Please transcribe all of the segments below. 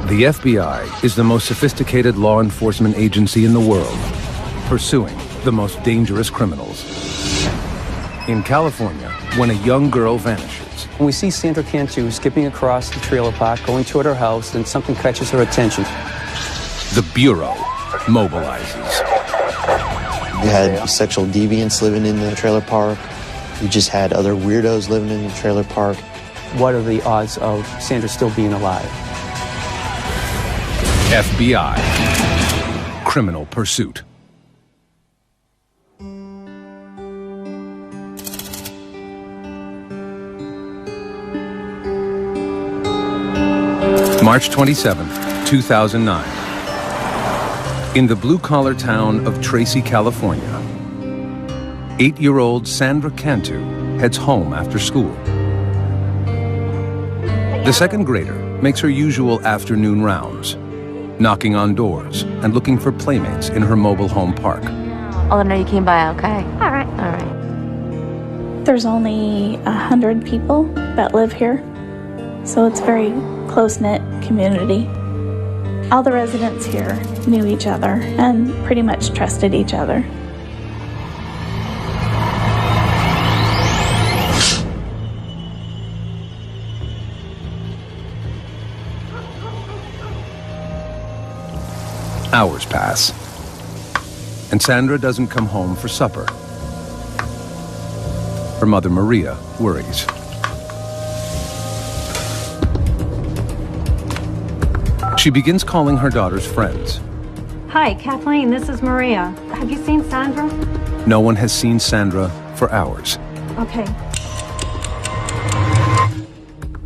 The FBI is the most sophisticated law enforcement agency in the world, pursuing the most dangerous criminals. In California, when a young girl vanishes, We see Sandra Cantu skipping across the trailer park, going toward her house, and something catches her attention. the Bureau mobilizes. You had sexual deviants living in the trailer park. You just had other weirdos living in the trailer park. What are the odds of Sandra still being alive? FBI. Criminal Pursuit. March 27th, 2009. In the blue-collar town of Tracy, California, 8-year-old Sandra Cantu heads home after school. The second grader makes her usual afternoon rounds, knocking on doors and looking for playmates in her mobile home park. Oh, no, you came by, okay. All right. All right. There's only 100 people that live here, so it's a very close-knit community. All the residents here knew each other and pretty much trusted each other. Hours pass, and Sandra doesn't come home for supper. Her mother, Maria, worries. She begins calling her daughter's friends. Hi, Kathleen, this is Maria. Have you seen Sandra? No one has seen Sandra for hours. Okay.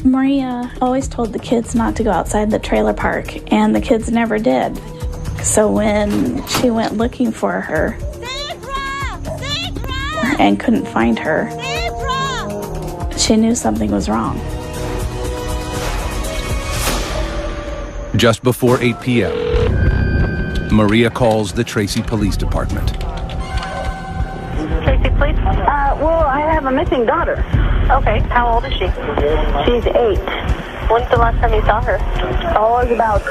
Maria always told the kids not to go outside the trailer park, and the kids never did. So when she went looking for her and couldn't find her, she knew something was wrong. Just before 8 p.m., Maria calls the Tracy Police Department. Tracy, please. Well, I have a missing daughter. Okay, how old is she? She's 8. When's the last time you saw her? Oh, it was about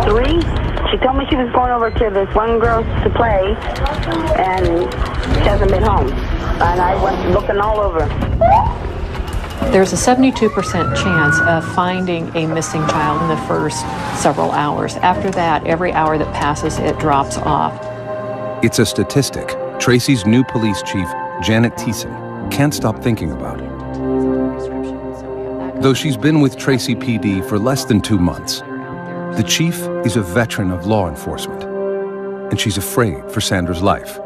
3. She told me she was going over to this one girl to play, and she hasn't been home. And I went looking all over. There's a 72% chance of finding a missing child in the first several hours. After that, every hour that passes, it drops off. It's a statistic Tracy's new police chief, Janet Thiessen, can't stop thinking about. Though she's been with Tracy PD for less than 2 months, the chief is a veteran of law enforcement, and she's afraid for Sandra's life.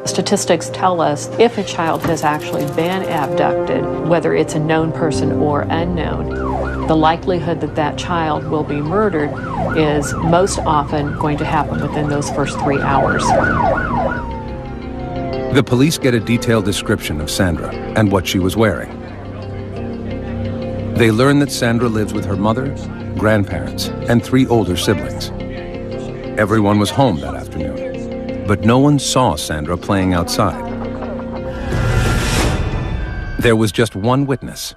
Statistics tell us if a child has actually been abducted, whether it's a known person or unknown, the likelihood that that child will be murdered is most often going to happen within those first 3 hours. The police get a detailed description of Sandra and what she was wearing. They learn that Sandra lives with her mother, grandparents, and 3 older siblings. Everyone was home that afternoon, but no one saw Sandra playing outside. There was just one witness,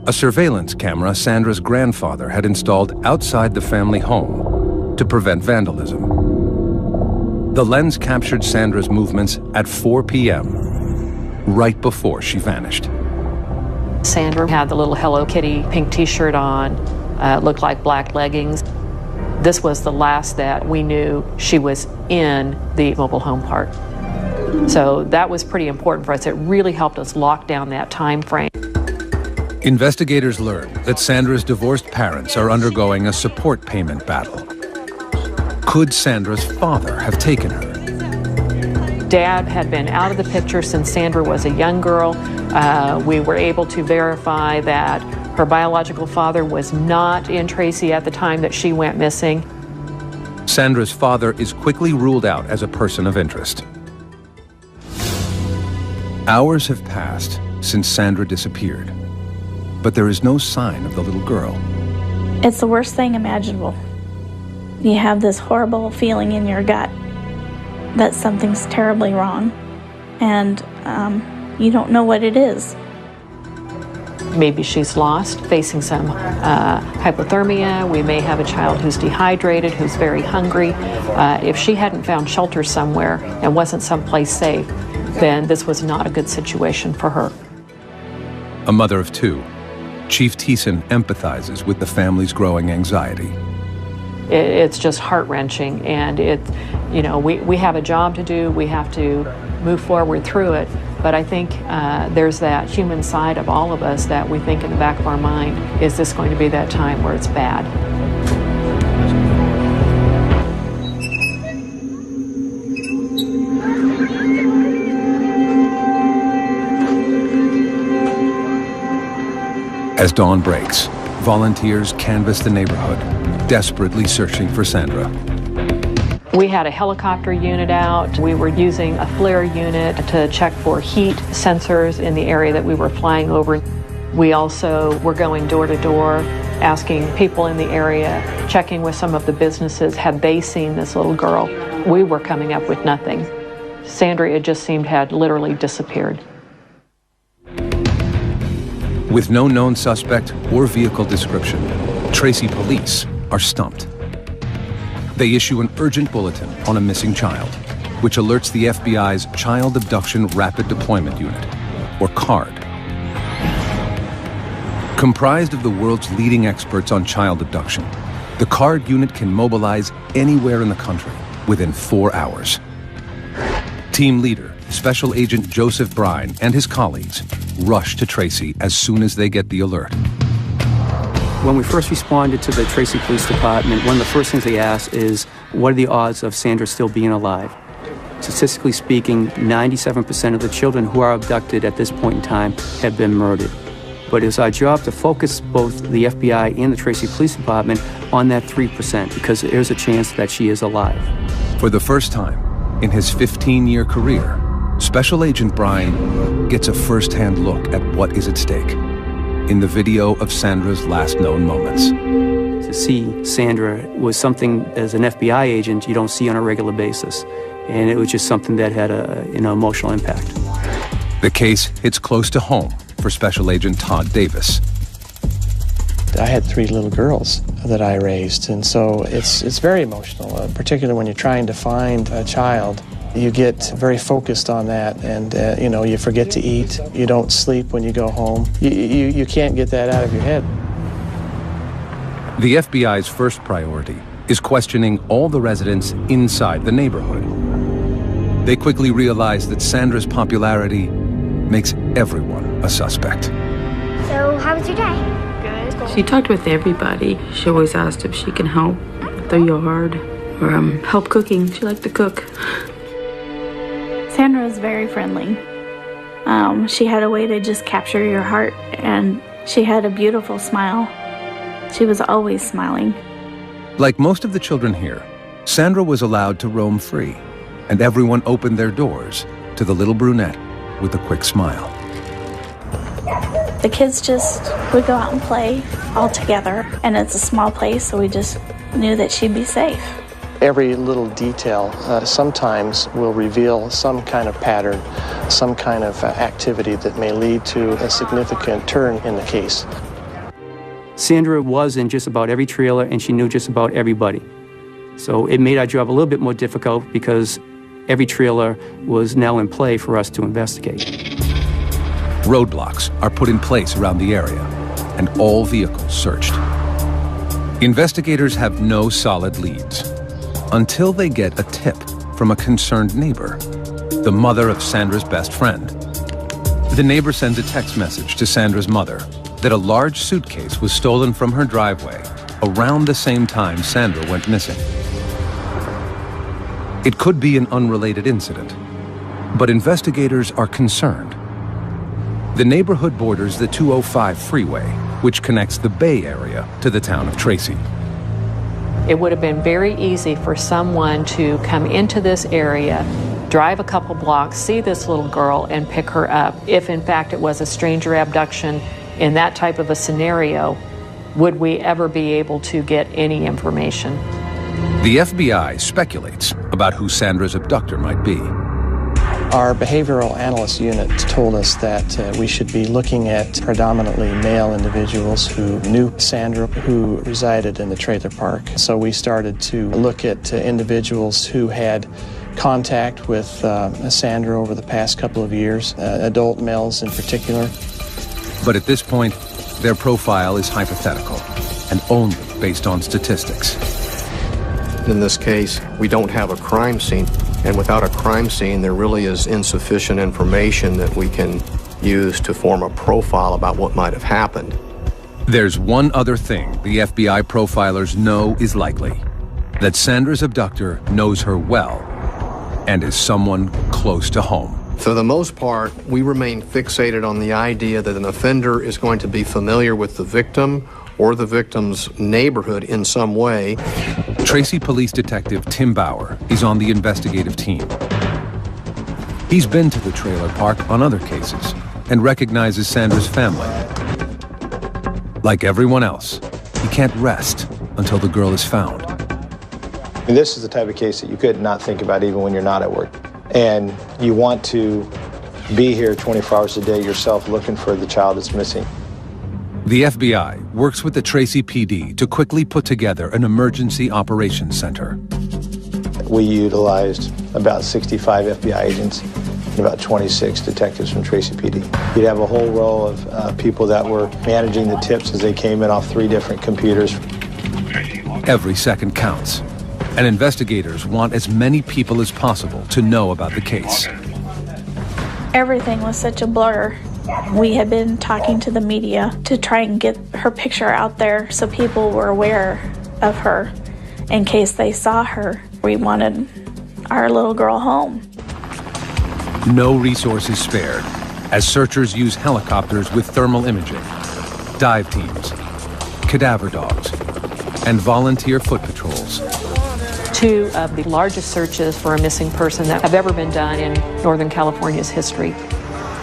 a surveillance camera Sandra's grandfather had installed outside the family home to prevent vandalism. The lens captured Sandra's movements at 4 p.m., right before she vanished. Sandra had the little Hello Kitty pink t-shirt on, looked like black leggings. This was the last that we knew she was in the mobile home park. So that was pretty important for us. It really helped us lock down that time frame. Investigators learned that Sandra's divorced parents are undergoing a support payment battle. Could Sandra's father have taken her? Dad had been out of the picture since Sandra was a young girl. We were able to verify that her biological father was not in Tracy at the time that she went missing. Sandra's father is quickly ruled out as a person of interest. Hours have passed since Sandra disappeared, but there is no sign of the little girl. It's the worst thing imaginable. You have this horrible feeling in your gut that something's terribly wrong, and you don't know what it is. maybe she's lost, facing some hypothermia. We may have a child who's dehydrated, who's very hungry. If she hadn't found shelter somewhere and wasn't someplace safe, then this was not a good situation for her. A mother of two, Chief Thiessen empathizes with the family's growing anxiety. It's just heart-wrenching, and we have a job to do. We have to move forward through it. But I think there's that human side of all of us that we think in the back of our mind, is this going to be that time where it's bad? As dawn breaks, volunteers canvass the neighborhood, desperately searching for Sandra. We had a helicopter unit out. We were using a FLIR unit to check for heat sensors in the area that we were flying over. We also were going door to door, asking people in the area, checking with some of the businesses, had they seen this little girl? We were coming up with nothing. Sandra, it just seemed, had literally disappeared. With no known suspect or vehicle description, Tracy police are stumped. They issue an urgent bulletin on a missing child, which alerts the FBI's Child Abduction Rapid Deployment Unit, or CARD. Comprised of the world's leading experts on child abduction, the CARD unit can mobilize anywhere in the country within 4 hours. Team leader, Special Agent Joseph Brine, and his colleagues rush to Tracy as soon as they get the alert. When we first responded to the Tracy Police Department, one of the first things they asked is, what are the odds of Sandra still being alive? Statistically speaking, 97% of the children who are abducted at this point in time have been murdered. But it's our job to focus both the FBI and the Tracy Police Department on that 3%, because there's a chance that she is alive. For the first time in his 15-year career, Special Agent Brine gets a first-hand look at what is at stake in the video of Sandra's last known moments. To see Sandra was something, as an FBI agent, you don't see on a regular basis. And it was just something that had an emotional impact. The case hits close to home for Special Agent Todd Davis. I had 3 little girls that I raised, and so it's very emotional, particularly when you're trying to find a child. You get very focused on that, and you forget to eat. You don't sleep when you go home. You can't get that out of your head. The FBI's first priority is questioning all the residents inside the neighborhood. They quickly realize that Sandra's popularity makes everyone a suspect. So, how was your day? Good. She talked with everybody. She always asked if she can help with the yard or help cooking. She liked to cook. Sandra was very friendly. She had a way to just capture your heart, and she had a beautiful smile. She was always smiling. Like most of the children here, Sandra was allowed to roam free, and everyone opened their doors to the little brunette with a quick smile. The kids just would go out and play all together, and it's a small place, so we just knew that she'd be safe. Every little detail sometimes will reveal some kind of pattern, some kind of activity that may lead to a significant turn in the case. Sandra was in just about every trailer, and she knew just about everybody. So it made our job a little bit more difficult because every trailer was now in play for us to investigate. Roadblocks are put in place around the area, and all vehicles searched. Investigators have no solid leads until they get a tip from a concerned neighbor, the mother of Sandra's best friend. The neighbor sends a text message to Sandra's mother that a large suitcase was stolen from her driveway around the same time Sandra went missing. It could be an unrelated incident, but investigators are concerned. The neighborhood borders the 205 freeway, which connects the Bay Area to the town of Tracy. It would have been very easy for someone to come into this area, drive a couple blocks, see this little girl, and pick her up. If in fact it was a stranger abduction in that type of a scenario, would we ever be able to get any information? The FBI speculates about who Sandra's abductor might be. Our behavioral analyst unit told us that we should be looking at predominantly male individuals who knew Sandra, who resided in the trailer park. So we started to look at individuals who had contact with Sandra over the past couple of years, adult males in particular. But at this point, their profile is hypothetical and only based on statistics. In this case, we don't have a crime scene. And without a crime scene, there really is insufficient information that we can use to form a profile about what might have happened. There's one other thing the FBI profilers know is likely: that Sandra's abductor knows her well and is someone close to home. For the most part, we remain fixated on the idea that an offender is going to be familiar with the victim or the victim's neighborhood in some way. Tracy Police Detective Tim Bauer is on the investigative team. He's been to the trailer park on other cases and recognizes Sandra's family. Like everyone else, he can't rest until the girl is found. And this is the type of case that you could not think about even when you're not at work. And you want to be here 24 hours a day yourself looking for the child that's missing. The FBI works with the Tracy PD to quickly put together an emergency operations center. We utilized about 65 FBI agents and about 26 detectives from Tracy PD. You'd have a whole row of people that were managing the tips as they came in off 3 different computers. Every second counts, and investigators want as many people as possible to know about the case. Everything was such a blur. We had been talking to the media to try and get her picture out there so people were aware of her in case they saw her. We wanted our little girl home. No resources spared, as searchers use helicopters with thermal imaging, dive teams, cadaver dogs, and volunteer foot patrols. 2 of the largest searches for a missing person that have ever been done in Northern California's history.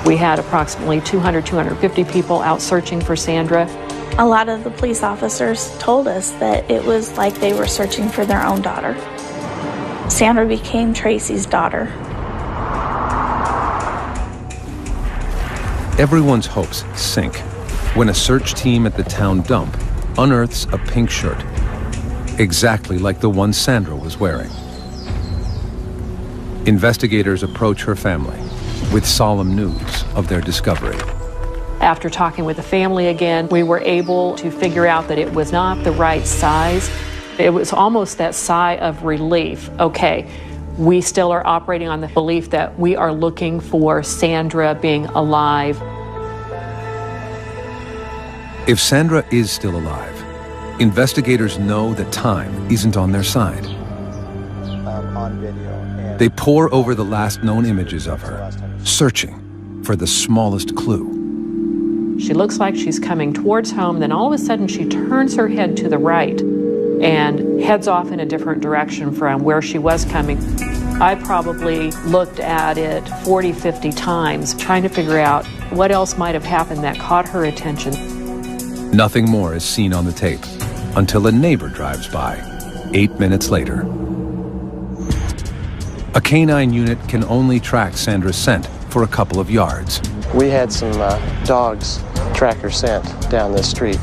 We had approximately 250 people out searching for Sandra. A lot of the police officers told us that it was like they were searching for their own daughter. Sandra became Tracy's daughter. Everyone's hopes sink when a search team at the town dump unearths a pink shirt, exactly like the one Sandra was wearing. Investigators approach her family with solemn news of their discovery. After talking with the family again, we were able to figure out that it was not the right size. It was almost that sigh of relief. Okay, we still are operating on the belief that we are looking for Sandra being alive. If Sandra is still alive, investigators know that time isn't on their side. On video. They pore over the last known images of her, searching for the smallest clue. She looks like she's coming towards home, then all of a sudden she turns her head to the right and heads off in a different direction from where she was coming. I probably looked at it 40, 50 times, trying to figure out what else might have happened that caught her attention. Nothing more is seen on the tape until a neighbor drives by 8 minutes later. A canine unit can only track Sandra's scent for a couple of yards. We had some dogs track her scent down this street.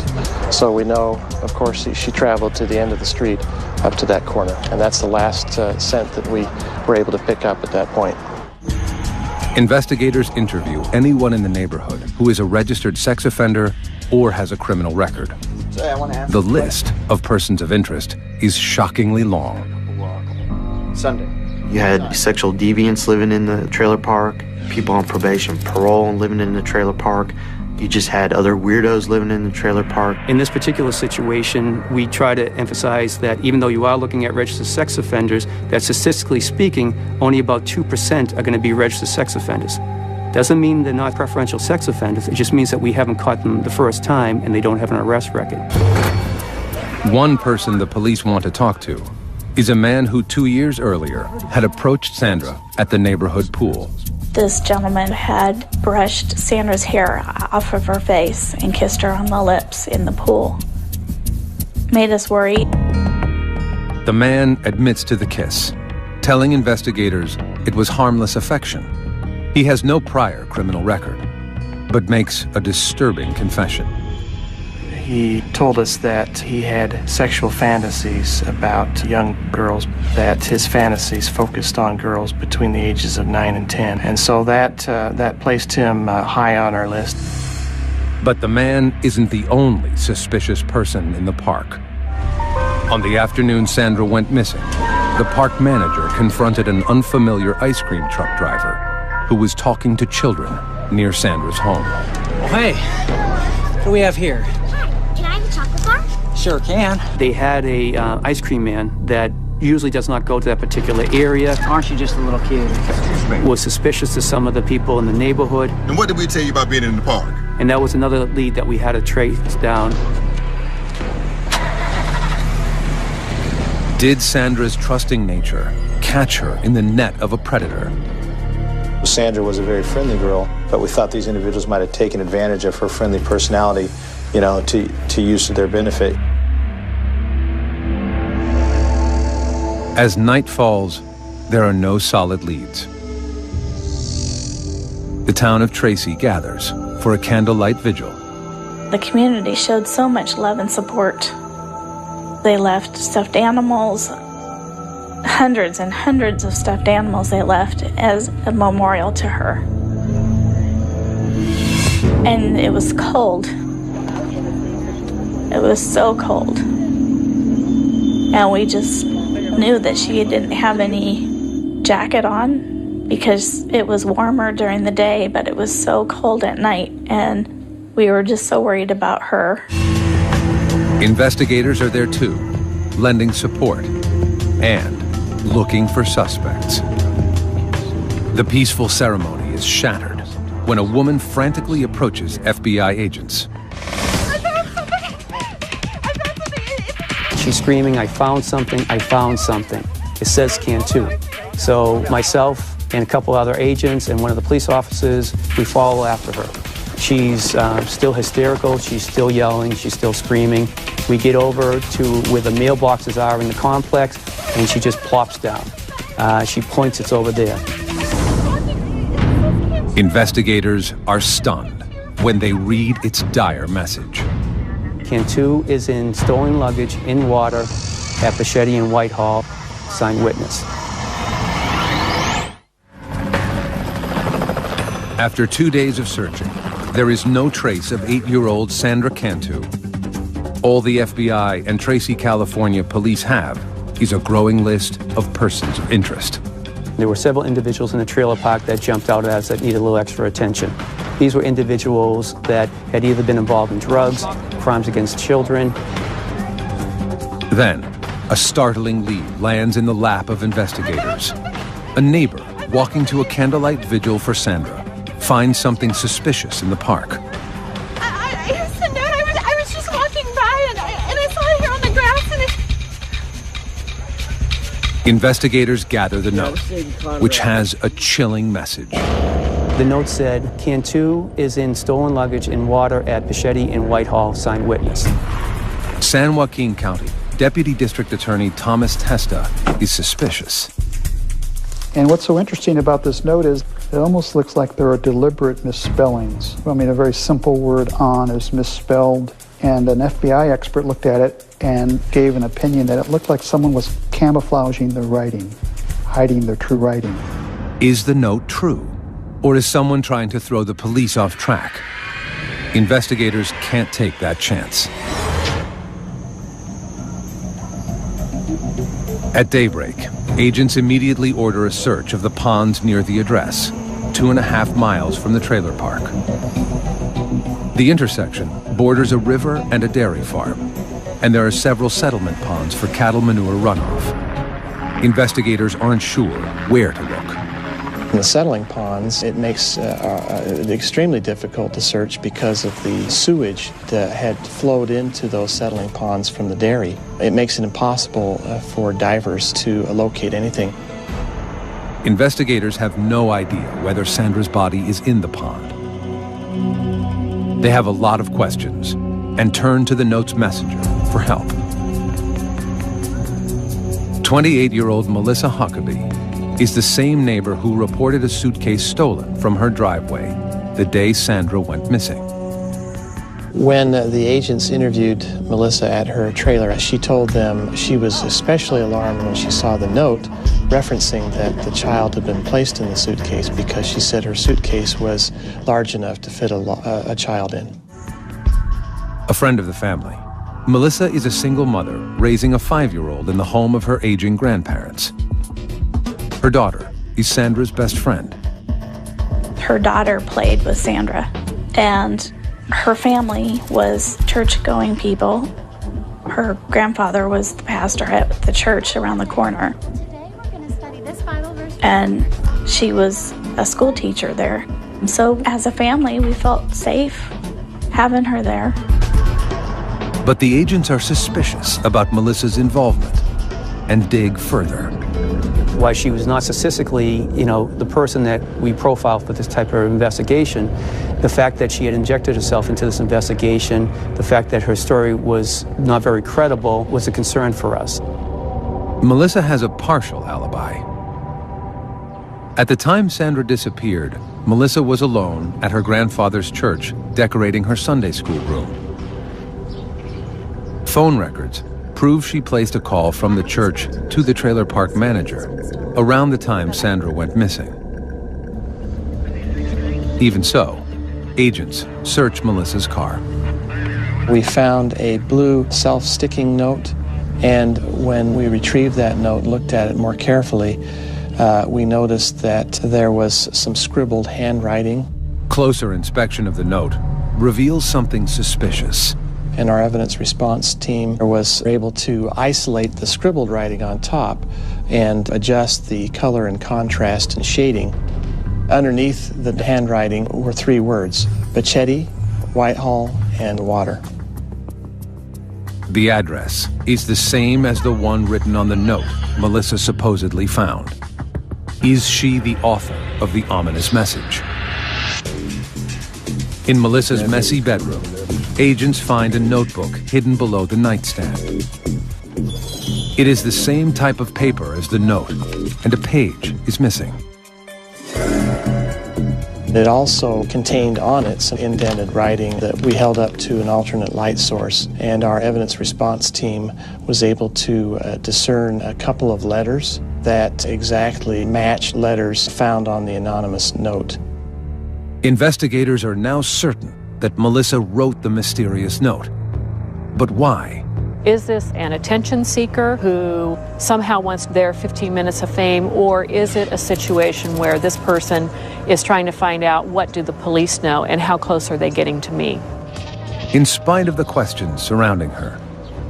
So we know, of course, she traveled to the end of the street up to that corner. And that's the last scent that we were able to pick up at that point. Investigators interview anyone in the neighborhood who is a registered sex offender or has a criminal record. The list of persons of interest is shockingly long. Sunday. You had sexual deviants living in the trailer park, people on probation, parole living in the trailer park. You just had other weirdos living in the trailer park. In this particular situation, we try to emphasize that even though you are looking at registered sex offenders, that statistically speaking, only about 2% are going to be registered sex offenders. Doesn't mean they're not preferential sex offenders. It just means that we haven't caught them the first time and they don't have an arrest record. One person the police want to talk to is a man who 2 years earlier had approached Sandra at the neighborhood pool. This gentleman had brushed Sandra's hair off of her face and kissed her on the lips in the pool. Made us worry. The man admits to the kiss, telling investigators it was harmless affection He has no prior criminal record, but makes a disturbing confession. He told us that he had sexual fantasies about young girls, that his fantasies focused on girls between the ages of 9 and 10. And so that placed him high on our list. But the man isn't the only suspicious person in the park. On the afternoon Sandra went missing, the park manager confronted an unfamiliar ice cream truck driver who was talking to children near Sandra's home. Oh, hey, what do we have here? Can I have a chocolate bar? Sure can. They had a ice cream man that usually does not go to that particular area. Aren't you just a little kid? Was suspicious to some of the people in the neighborhood. And what did we tell you about being in the park? And that was another lead that we had to trace down. Did Sandra's trusting nature catch her in the net of a predator? Sandra was a very friendly girl, but we thought these individuals might have taken advantage of her friendly personality, to use to their benefit. As night falls, there are no solid leads. The town of Tracy gathers for a candlelight vigil. The community showed so much love and support. They left stuffed animals, hundreds and hundreds of stuffed animals they left as a memorial to her. And it was cold. It was so cold. And we just knew that she didn't have any jacket on because it was warmer during the day, but it was so cold at night, and we were just so worried about her. Investigators are there too, lending support and looking for suspects. The peaceful ceremony is shattered when a woman frantically approaches FBI agents. She's screaming, "I found something, I found something." It says Cantu. So myself and a couple other agents and one of the police officers, we follow after her. She's still hysterical, she's still yelling, she's still screaming. We get over to where the mailboxes are in the complex, and she just plops down. She points, it's over there. Investigators are stunned when they read its dire message. Cantu is in stolen luggage in water at Bichetti and Whitehall. Signed witness. After 2 days of searching, there is no trace of 8-year-old Sandra Cantu. All the FBI and Tracy, California police have is a growing list of persons of interest. There were several individuals in the trailer park that jumped out at us that needed a little extra attention. These were individuals that had either been involved in drugs, crimes against children. Then, a startling lead lands in the lap of investigators. A neighbor walking to a candlelight vigil for Sandra finds something suspicious in the park. I was just walking by and I saw it here on the grass and Investigators gather the note, which has a chilling message. The note said, Cantu is in stolen luggage in water at Bichetti and Whitehall, signed witness. San Joaquin County Deputy District Attorney Thomas Testa is suspicious. And what's so interesting about this note is it almost looks like there are deliberate misspellings. I mean, a very simple word, on, is misspelled. And an FBI expert looked at it and gave an opinion that it looked like someone was camouflaging the writing, hiding their true writing. Is the note true? Or is someone trying to throw the police off track? Investigators can't take that chance. At daybreak, agents immediately order a search of the ponds near the address, 2.5 miles from the trailer park. The intersection borders a river and a dairy farm, and there are several settlement ponds for cattle manure runoff. Investigators aren't sure where to look. In the settling ponds, it makes it extremely difficult to search because of the sewage that had flowed into those settling ponds from the dairy. It makes it impossible for divers to locate anything. Investigators have no idea whether Sandra's body is in the pond. They have a lot of questions and turn to the note's messenger for help. 28-year-old Melissa Huckabee is the same neighbor who reported a suitcase stolen from her driveway the day Sandra went missing. When the agents interviewed Melissa at her trailer, she told them she was especially alarmed when she saw the note referencing that the child had been placed in the suitcase because she said her suitcase was large enough to fit a child in. A friend of the family, Melissa is a single mother raising a 5-year-old in the home of her aging grandparents. Her daughter is Sandra's best friend. Her daughter played with Sandra, and her family was church-going people. Her grandfather was the pastor at the church around the corner. And she was a school teacher there. So as a family, we felt safe having her there. But the agents are suspicious about Melissa's involvement and dig further. Why she was not statistically, the person that we profiled for this type of investigation, the fact that she had injected herself into this investigation, the fact that her story was not very credible was a concern for us. Melissa has a partial alibi. At the time Sandra disappeared, Melissa was alone at her grandfather's church decorating her Sunday school room. Phone records prove she placed a call from the church to the trailer park manager around the time Sandra went missing. Even so, agents search Melissa's car. We found a blue self-sticking note, and when we retrieved that note and looked at it more carefully, we noticed that there was some scribbled handwriting. Closer inspection of the note reveals something suspicious. And our evidence response team was able to isolate the scribbled writing on top and adjust the color and contrast and shading. Underneath the handwriting were 3 words: Bacchetti, Whitehall, and water. The address is the same as the one written on the note Melissa supposedly found. Is she the author of the ominous message? In Melissa's messy bedroom, agents find a notebook hidden below the nightstand. It is the same type of paper as the note, and a page is missing. It also contained on it some indented writing that we held up to an alternate light source, and our evidence response team was able to discern a couple of letters that exactly matched letters found on the anonymous note. Investigators are now certain that Melissa wrote the mysterious note. But why? Is this an attention seeker who somehow wants their 15 minutes of fame, or is it a situation where this person is trying to find out what do the police know and how close are they getting to me? In spite of the questions surrounding her,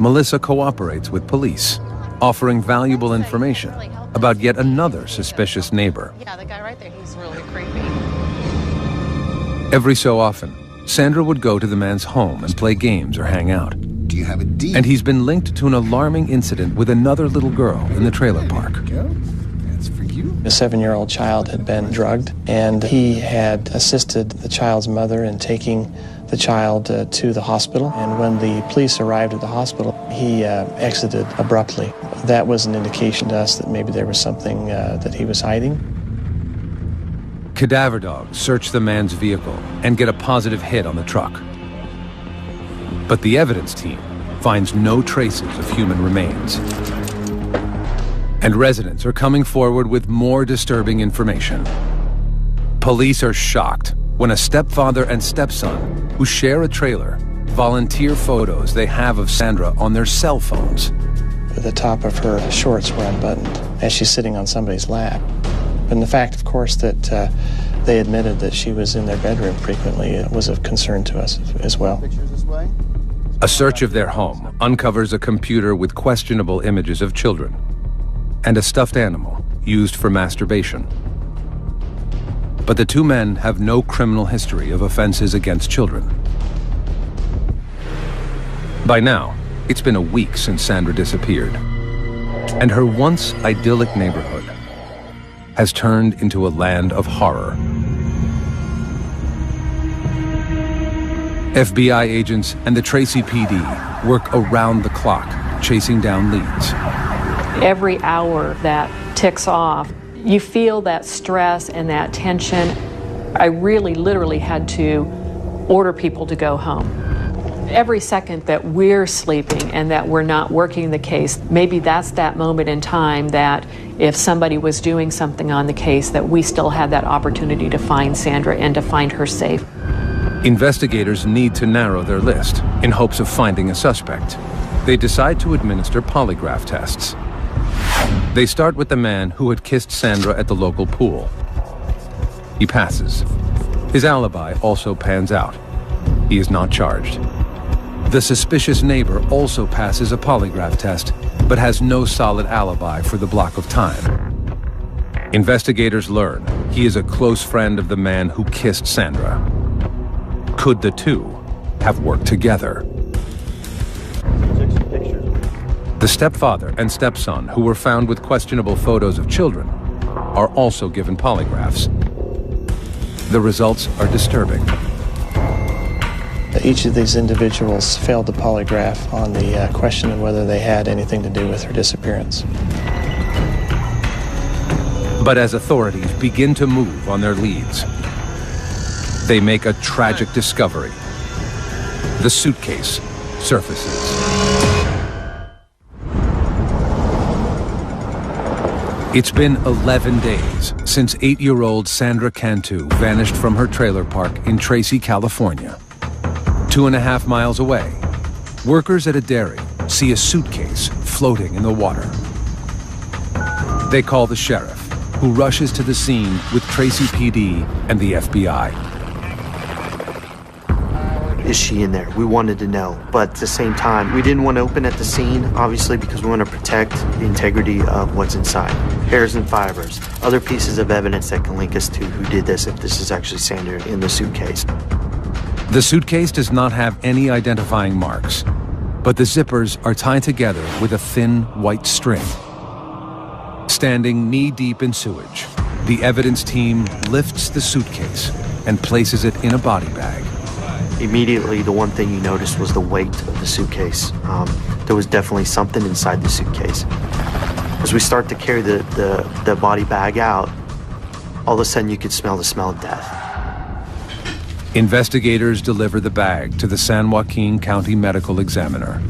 Melissa cooperates with police, offering valuable information about yet another suspicious neighbor. Yeah, the guy right there, he's really creepy. Every so often, Sandra would go to the man's home and play games or hang out. Do you have a deed? And he's been linked to an alarming incident with another little girl in the trailer park. That's for you. A 7-year-old child had been drugged, and he had assisted the child's mother in taking the child to the hospital. And when the police arrived at the hospital, he exited abruptly. That was an indication to us that maybe there was something that he was hiding. Cadaver dogs search the man's vehicle and get a positive hit on the truck. But the evidence team finds no traces of human remains. And residents are coming forward with more disturbing information. Police are shocked when a stepfather and stepson who share a trailer volunteer photos they have of Sandra on their cell phones. The top of her shorts were unbuttoned as she's sitting on somebody's lap. And the fact, of course, that they admitted that she was in their bedroom frequently was of concern to us as well. A search of their home uncovers a computer with questionable images of children and a stuffed animal used for masturbation. But the 2 men have no criminal history of offenses against children. By now, it's been a week since Sandra disappeared, and her once idyllic neighborhood has turned into a land of horror. FBI agents and the Tracy PD work around the clock, chasing down leads. Every hour that ticks off, You feel that stress and that tension. I really literally had to order people to go home. Every second that we're sleeping and that we're not working the case, maybe that's that moment in time that if somebody was doing something on the case, that we still had that opportunity to find Sandra and to find her safe. Investigators need to narrow their list in hopes of finding a suspect. They decide to administer polygraph tests. They start with the man who had kissed Sandra at the local pool. He passes. His alibi also pans out. He is not charged. The suspicious neighbor also passes a polygraph test, but has no solid alibi for the block of time. Investigators learn he is a close friend of the man who kissed Sandra. Could the two have worked together? The stepfather and stepson, who were found with questionable photos of children, are also given polygraphs. The results are disturbing. Each of these individuals failed the polygraph on the question of whether they had anything to do with her disappearance. But as authorities begin to move on their leads, they make a tragic discovery. The suitcase surfaces. It's been 11 days since 8-year-old Sandra Cantu vanished from her trailer park in Tracy, California. 2.5 miles away, workers at a dairy see a suitcase floating in the water. They call the sheriff, who rushes to the scene with Tracy PD and the FBI. Is she in there? We wanted to know, but at the same time, we didn't want to open at the scene, obviously, because we want to protect the integrity of what's inside. Hairs and fibers, other pieces of evidence that can link us to who did this, if this is actually Sandra in the suitcase. The suitcase does not have any identifying marks, but the zippers are tied together with a thin white string. Standing knee-deep in sewage, the evidence team lifts the suitcase and places it in a body bag. Immediately, the one thing you noticed was the weight of the suitcase. There was definitely something inside the suitcase. As we start to carry the body bag out, all of a sudden you could smell the smell of death. Investigators deliver the bag to the San Joaquin County Medical Examiner.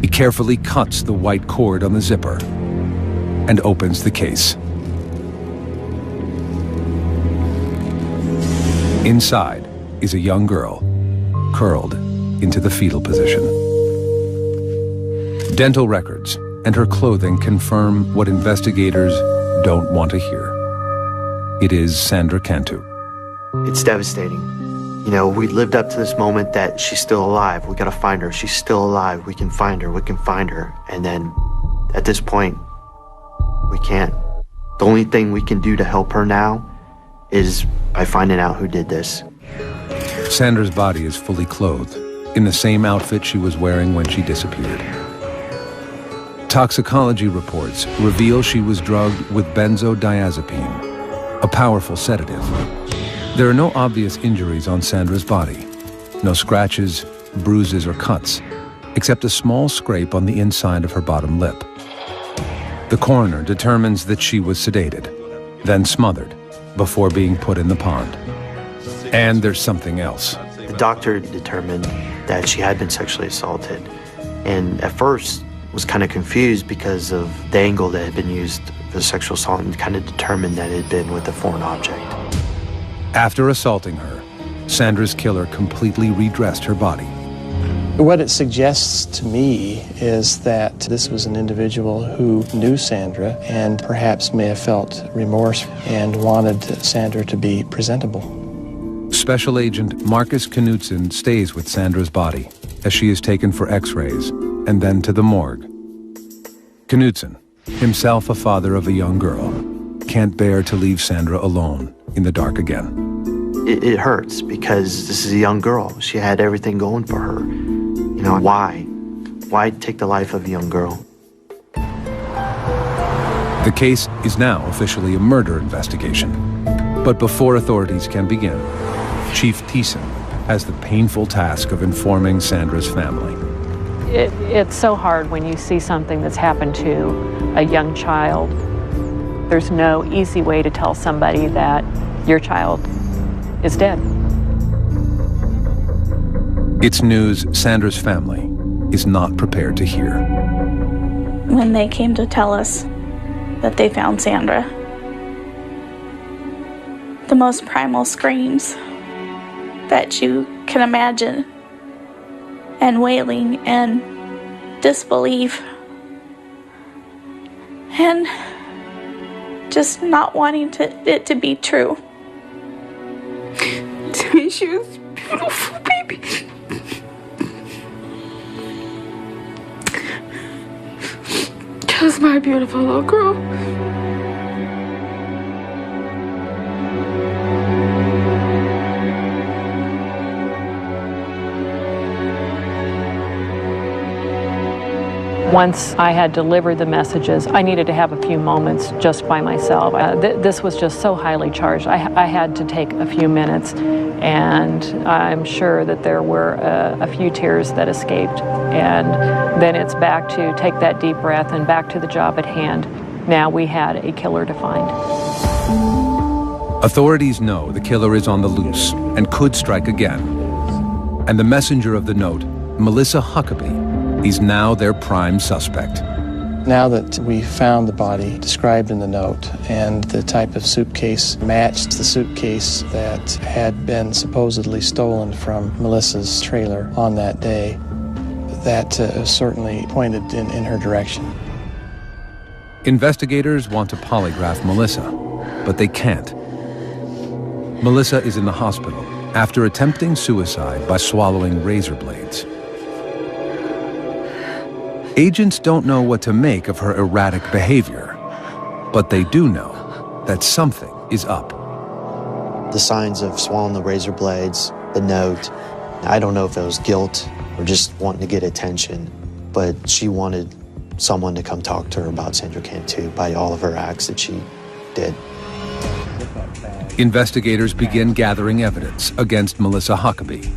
He carefully cuts the white cord on the zipper and opens the case. Inside is a young girl, curled into the fetal position. Dental records and her clothing confirm what investigators don't want to hear. It is Sandra Cantu. It's devastating. You know, we lived up to this moment that she's still alive. We gotta find her. She's still alive. We can find her. We can find her. And then at this point, we can't. The only thing we can do to help her now is by finding out who did this. Sandra's body is fully clothed, in the same outfit she was wearing when she disappeared. Toxicology reports reveal she was drugged with benzodiazepine, a powerful sedative. There are no obvious injuries on Sandra's body, no scratches, bruises, or cuts, except a small scrape on the inside of her bottom lip. The coroner determines that she was sedated, then smothered, before being put in the pond. And there's something else. The doctor determined that she had been sexually assaulted, and at first was kind of confused because of the angle that had been used for the sexual assault, and kind of determined that it had been with a foreign object. After assaulting her, Sandra's killer completely redressed her body. What it suggests to me is that this was an individual who knew Sandra and perhaps may have felt remorse and wanted Sandra to be presentable. Special Agent Marcus Knudsen stays with Sandra's body as she is taken for x-rays and then to the morgue. Knudsen, himself a father of a young girl, can't bear to leave Sandra alone in the dark again. It hurts because this is a young girl. She had everything going for her. You know, why? Why take the life of a young girl? The case is now officially a murder investigation. But before authorities can begin, Chief Thiessen has the painful task of informing Sandra's family. It's so hard when you see something that's happened to a young child. There's no easy way to tell somebody that your child is dead. It's news Sandra's family is not prepared to hear. When they came to tell us that they found Sandra, the most primal screams that you can imagine, and wailing and disbelief and just not wanting it to be true. To me, she was a beautiful baby. Just my beautiful little girl. Once I had delivered the messages, I needed to have a few moments just by myself. This was just so highly charged. I had to take a few minutes, and I'm sure that there were a few tears that escaped. And then it's back to take that deep breath and back to the job at hand. Now we had a killer to find. Authorities know the killer is on the loose and could strike again. And the messenger of the note, Melissa Huckabee, is now their prime suspect. Now that we found the body described in the note and the type of suitcase matched the suitcase that had been supposedly stolen from Melissa's trailer on that day, that certainly pointed in her direction. Investigators want to polygraph Melissa, but they can't. Melissa is in the hospital after attempting suicide by swallowing razor blades. Agents don't know what to make of her erratic behavior, but they do know that something is up. The signs of swallowing the razor blades, the note, I don't know if it was guilt or just wanting to get attention, but she wanted someone to come talk to her about Sandra Cantu by all of her acts that she did. Investigators begin gathering evidence against Melissa Huckabee.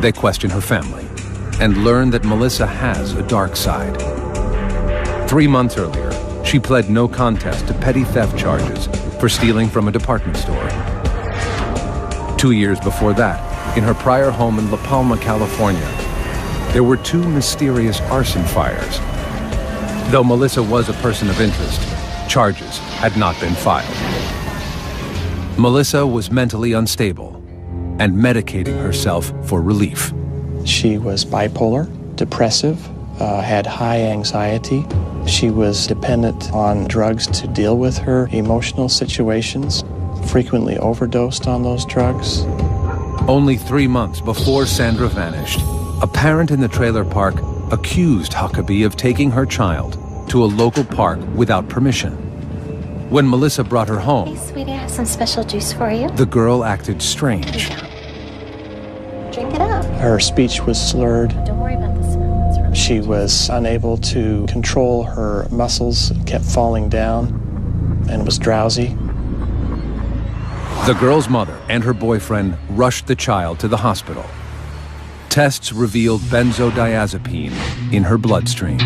They question her family and learn that Melissa has a dark side. 3 months earlier, she pled no contest to petty theft charges for stealing from a department store. 2 years before that, in her prior home in La Palma, California, there were 2 mysterious arson fires. Though Melissa was a person of interest, charges had not been filed. Melissa was mentally unstable and medicating herself for relief. She was bipolar, depressive, had high anxiety. She was dependent on drugs to deal with her emotional situations, frequently overdosed on those drugs. Only 3 months before Sandra vanished, a parent in the trailer park accused Huckabee of taking her child to a local park without permission. When Melissa brought her home, Hey, sweetie, I have some special juice for you. the girl acted strange. Drink it up. Her speech was slurred. Don't worry about the smell. It's really She was unable to control her muscles, kept falling down, and was drowsy. The girl's mother and her boyfriend rushed the child to the hospital. Tests revealed benzodiazepine in her bloodstream.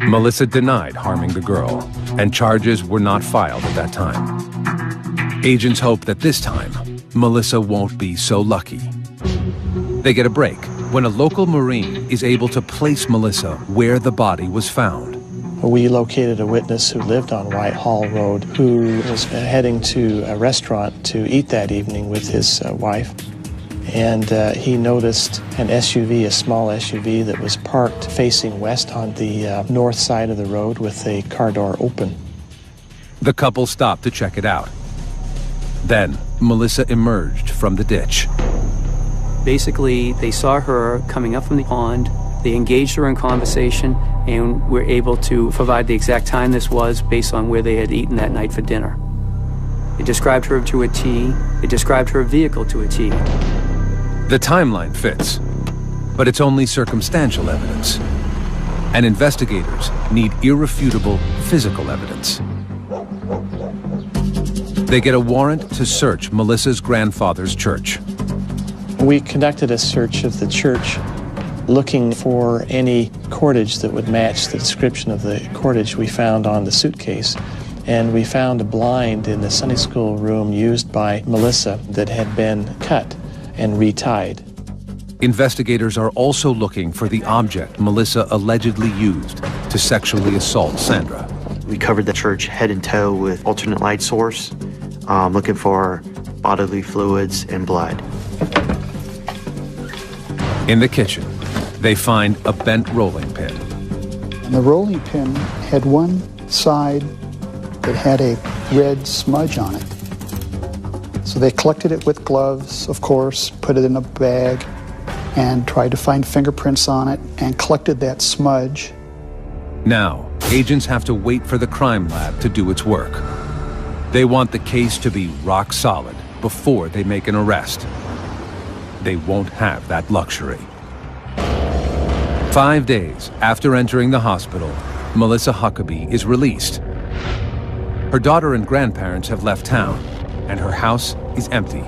Melissa denied harming the girl, and charges were not filed at that time. Agents hope that this time, Melissa won't be so lucky. They get a break when a local Marine is able to place Melissa where the body was found. We located a witness who lived on Whitehall Road who was heading to a restaurant to eat that evening with his wife. And he noticed an SUV, a small SUV that was parked facing west on the north side of the road with the car door open. The couple stopped to check it out. Then, Melissa emerged from the ditch. Basically, they saw her coming up from the pond. They engaged her in conversation and were able to provide the exact time this was based on where they had eaten that night for dinner. They described her to a T. They described her vehicle to a T. The timeline fits, but it's only circumstantial evidence. And investigators need irrefutable physical evidence. They get a warrant to search Melissa's grandfather's church. We conducted a search of the church looking for any cordage that would match the description of the cordage we found on the suitcase. and we found a blind in the Sunday school room used by Melissa that had been cut and retied. Investigators are also looking for the object Melissa allegedly used to sexually assault Sandra. We covered the church head and toe with alternate light source, looking for bodily fluids and blood. In the kitchen, they find a bent rolling pin. And the rolling pin had one side that had a red smudge on it. So they collected it with gloves, of course, put it in a bag, and tried to find fingerprints on it and collected that smudge. Now, agents have to wait for the crime lab to do its work. They want the case to be rock solid before they make an arrest. They won't have that luxury. 5 days after entering the hospital, Melissa Huckabee is released. Her daughter and grandparents have left town, and her house is empty.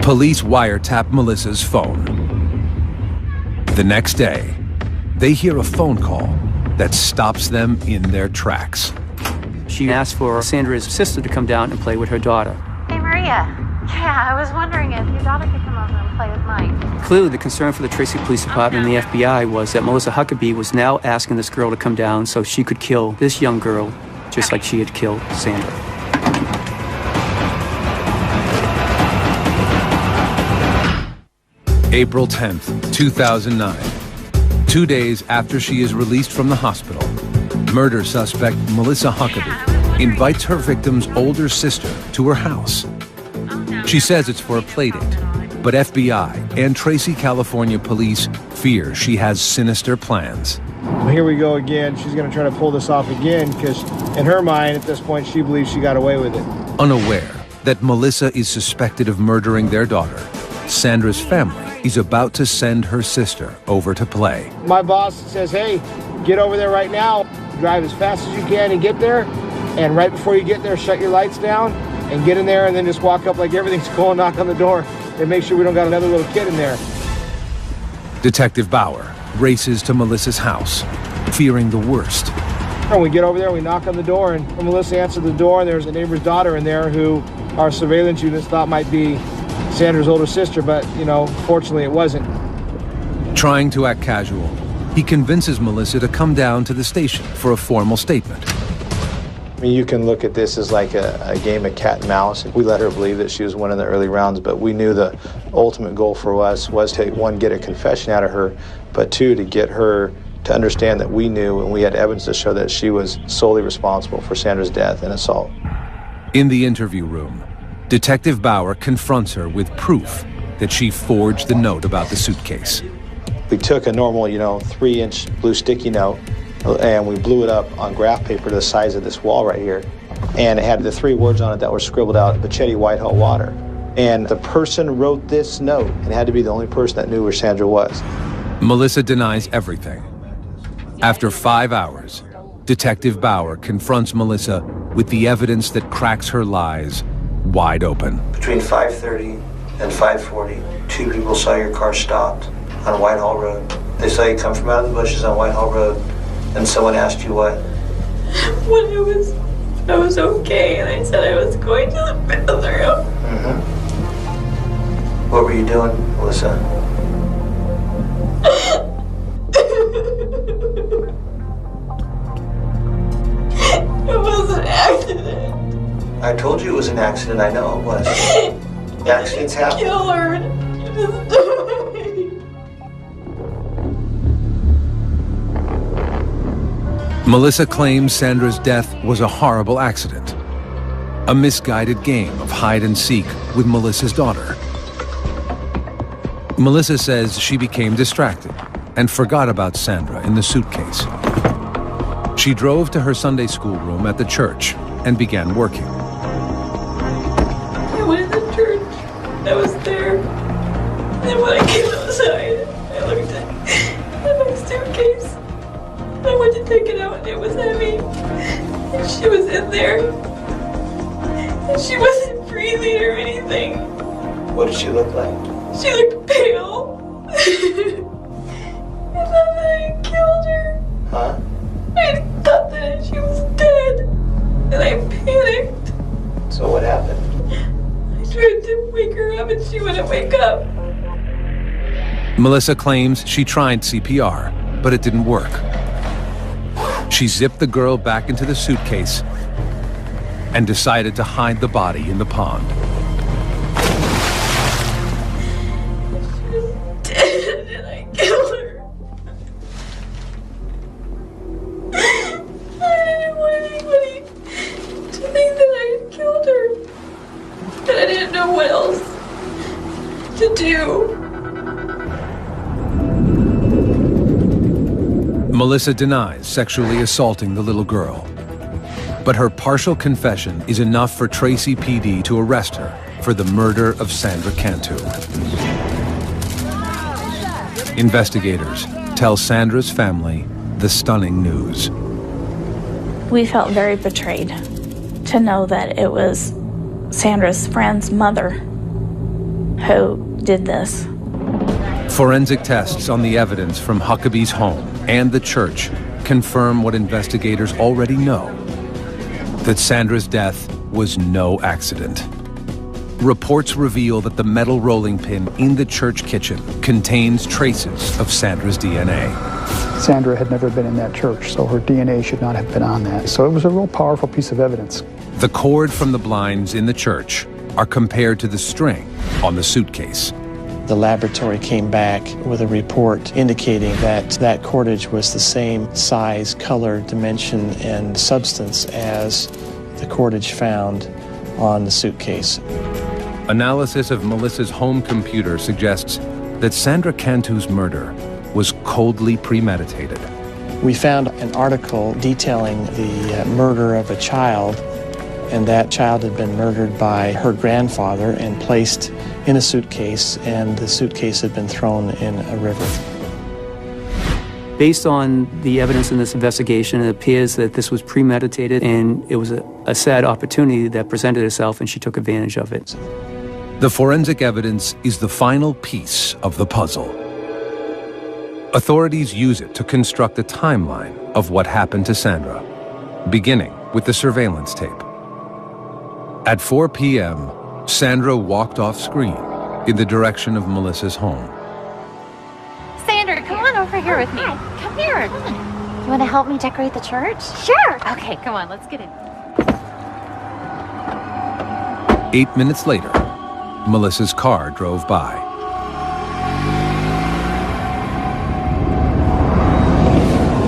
Police wiretap Melissa's phone. The next day, they hear a phone call that stops them in their tracks. She asked for Sandra's sister to come down and play with her daughter. Hey, Maria. Yeah, I was wondering if your daughter could come over and play with mine. Clearly, the concern for the Tracy Police Department and the FBI was that Melissa Huckabee was now asking this girl to come down so she could kill this young girl, just like she had killed Sandra. April 10th, 2009. 2 days after she is released from the hospital, murder suspect Melissa Huckabee invites her victim's older sister to her house. She says it's for a playdate, but FBI and Tracy, California police fear she has sinister plans. Here we go again. She's going to try to pull this off again because in her mind at this point she believes she got away with it. Unaware that Melissa is suspected of murdering their daughter, Sandra's family is about to send her sister over to play. My boss says, hey, get over there right now, drive as fast as you can and get there, and right before you get there, shut your lights down and get in there and then just walk up like everything's cool, knock on the door and make sure we don't got another little kid in there. Detective Bauer races to Melissa's house, fearing the worst. When we get over there, we knock on the door, and when Melissa answered the door, and there's a neighbor's daughter in there who our surveillance units thought might be Sandra's older sister, but, you know, fortunately it wasn't. Trying to act casual, he convinces Melissa to come down to the station for a formal statement. I mean, you can look at this as like a game of cat and mouse. We let her believe that she was one in the early rounds, but we knew the ultimate goal for us was to, one, get a confession out of her, but two, to get her to understand that we knew and we had evidence to show that she was solely responsible for Sandra's death and assault. In the interview room, Detective Bauer confronts her with proof that she forged the note about the suitcase. We took a normal, 3-inch blue sticky note and we blew it up on graph paper to the size of this wall right here. And it had the 3 words on it that were scribbled out, Bachetti Whitehall Water. And the person wrote this note and had to be the only person that knew where Sandra was. Melissa denies everything. After 5 hours, Detective Bauer confronts Melissa with the evidence that cracks her lies wide open. Between 5:30 and 5:40, 2 people saw your car stopped on Whitehall Road. They saw you come from out of the bushes on Whitehall Road, and someone asked you what? When I was okay, and I said I was going to the bathroom. Mm-hmm. What were you doing, Melissa? It was an accident. I told you it was an accident. I know it was. Accidents happen. Kill her. You just died. Melissa claims Sandra's death was a horrible accident, a misguided game of hide and seek with Melissa's daughter. Melissa says she became distracted and forgot about Sandra in the suitcase. She drove to her Sunday school room at the church and began working. I went to church. I was there. And when I came outside, I looked at my suitcase. I went to take it out and it was heavy. And she was in there. And she wasn't breathing or anything. What did she look like? She looked pale. And then I killed her. Huh? she wouldn't wake up. Melissa claims she tried CPR, but it didn't work. She zipped the girl back into the suitcase and decided to hide the body in the pond. Dead, and I killed her. I didn't want anybody to think that I had killed her. But I didn't know what else to do. Melissa denies sexually assaulting the little girl, but her partial confession is enough for Tracy PD to arrest her for the murder of Sandra Cantu. Investigators tell Sandra's family the stunning news. We felt very betrayed to know that it was Sandra's friend's mother who did this. Forensic tests on the evidence from Huckabee's home and the church confirm what investigators already know, that Sandra's death was no accident. Reports reveal that the metal rolling pin in the church kitchen contains traces of Sandra's DNA. Sandra had never been in that church, so her DNA should not have been on that. So it was a real powerful piece of evidence. The cord from the blinds in the church are compared to the string on the suitcase. The laboratory came back with a report indicating that that cordage was the same size, color, dimension, and substance as the cordage found on the suitcase. Analysis of Melissa's home computer suggests that Sandra Cantu's murder was coldly premeditated. We found an article detailing the murder of a child, and that child had been murdered by her grandfather and placed in a suitcase, and the suitcase had been thrown in a river. Based on the evidence in this investigation, it appears that this was premeditated, and it was a sad opportunity that presented itself, and she took advantage of it. The forensic evidence is the final piece of the puzzle. Authorities use it to construct a timeline of what happened to Sandra, beginning with the surveillance tape. At 4 p.m., Sandra walked off screen in the direction of Melissa's home. Sandra, come on over here with me. Come here. Come on. You want to help me decorate the church? Sure. Okay, come on, let's get in. 8 minutes later, Melissa's car drove by.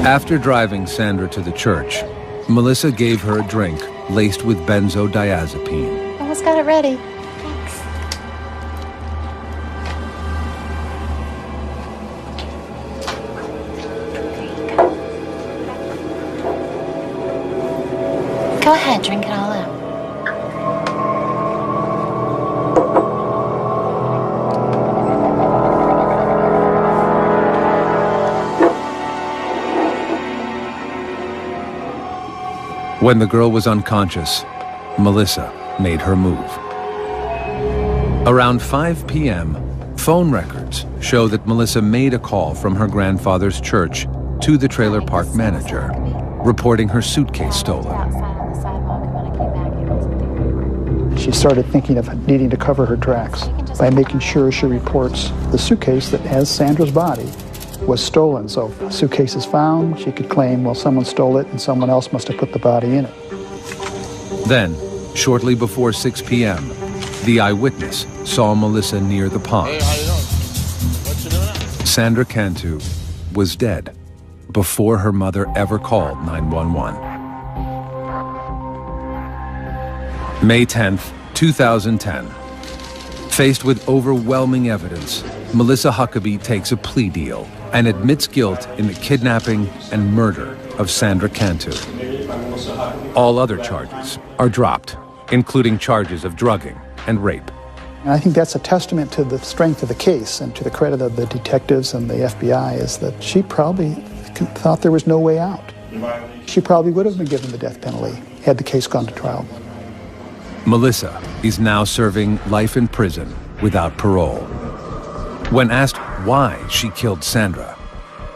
After driving Sandra to the church, Melissa gave her a drink laced with benzodiazepine. Almost got it ready. Thanks. Go ahead, drink it all up. When the girl was unconscious, Melissa made her move. Around 5 p.m., phone records show that Melissa made a call from her grandfather's church to the trailer park manager, reporting her suitcase stolen. She started thinking of needing to cover her tracks by making sure she reports the suitcase that has Sandra's body was stolen. So if the suitcase is found, she could claim, well, someone stole it and someone else must have put the body in it. Then, shortly before 6 p.m., the eyewitness saw Melissa near the pond. Hey, how you doing? What you doing now? Sandra Cantu was dead before her mother ever called 911. May 10th, 2010. Faced with overwhelming evidence, Melissa Huckabee takes a plea deal and admits guilt in the kidnapping and murder of Sandra Cantu. All other charges are dropped, including charges of drugging and rape. And I think that's a testament to the strength of the case and to the credit of the detectives and the FBI, is that she probably thought there was no way out. She probably would have been given the death penalty had the case gone to trial. Melissa is now serving life in prison without parole. When asked why she killed Sandra,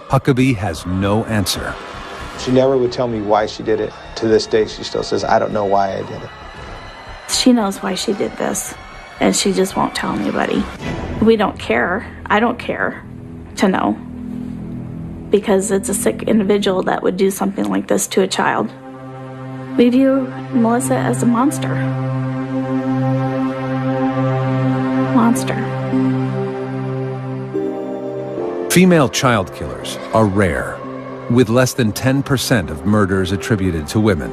Huckabee has no answer. She never would tell me why she did it. To this day, she still says, I don't know why I did it. She knows why she did this. and she just won't tell anybody. We don't care. I don't care to know, because it's a sick individual that would do something like this to a child. We view Melissa as a monster. Monster. Female child killers are rare, with less than 10% of murders attributed to women.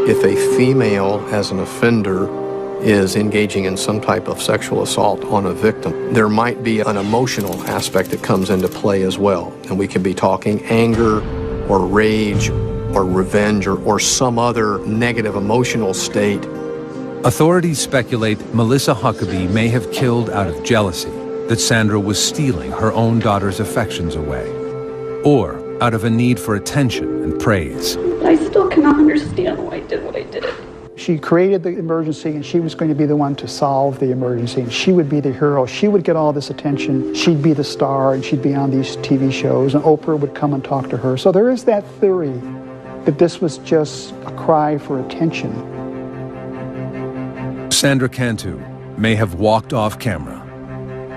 If a female, as an offender, is engaging in some type of sexual assault on a victim, there might be an emotional aspect that comes into play as well. And we could be talking anger or rage or revenge or some other negative emotional state. Authorities speculate Melissa Huckabee may have killed out of jealousy that Sandra was stealing her own daughter's affections away, or out of a need for attention and praise. I still cannot understand why I did what I did. She created the emergency, and she was going to be the one to solve the emergency, and she would be the hero. She would get all this attention. She'd be the star, and she'd be on these TV shows, and Oprah would come and talk to her. So there is that theory that this was just a cry for attention. Sandra Cantu may have walked off camera,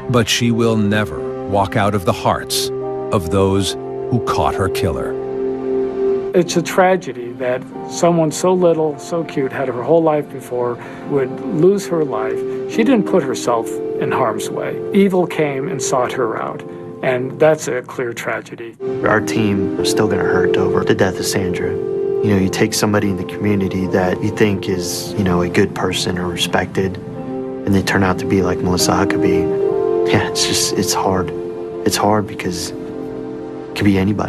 but she will never walk out of the hearts of those who caught her killer. It's a tragedy that someone so little, so cute, had her whole life before, would lose her life. She didn't put herself in harm's way. Evil came and sought her out, and that's a clear tragedy. Our team is still going to hurt over the death of Sandra. You know, you take somebody in the community that you think is, you know, a good person or respected, and they turn out to be like Melissa Huckabee. Yeah, it's hard. It's hard because it could be anybody.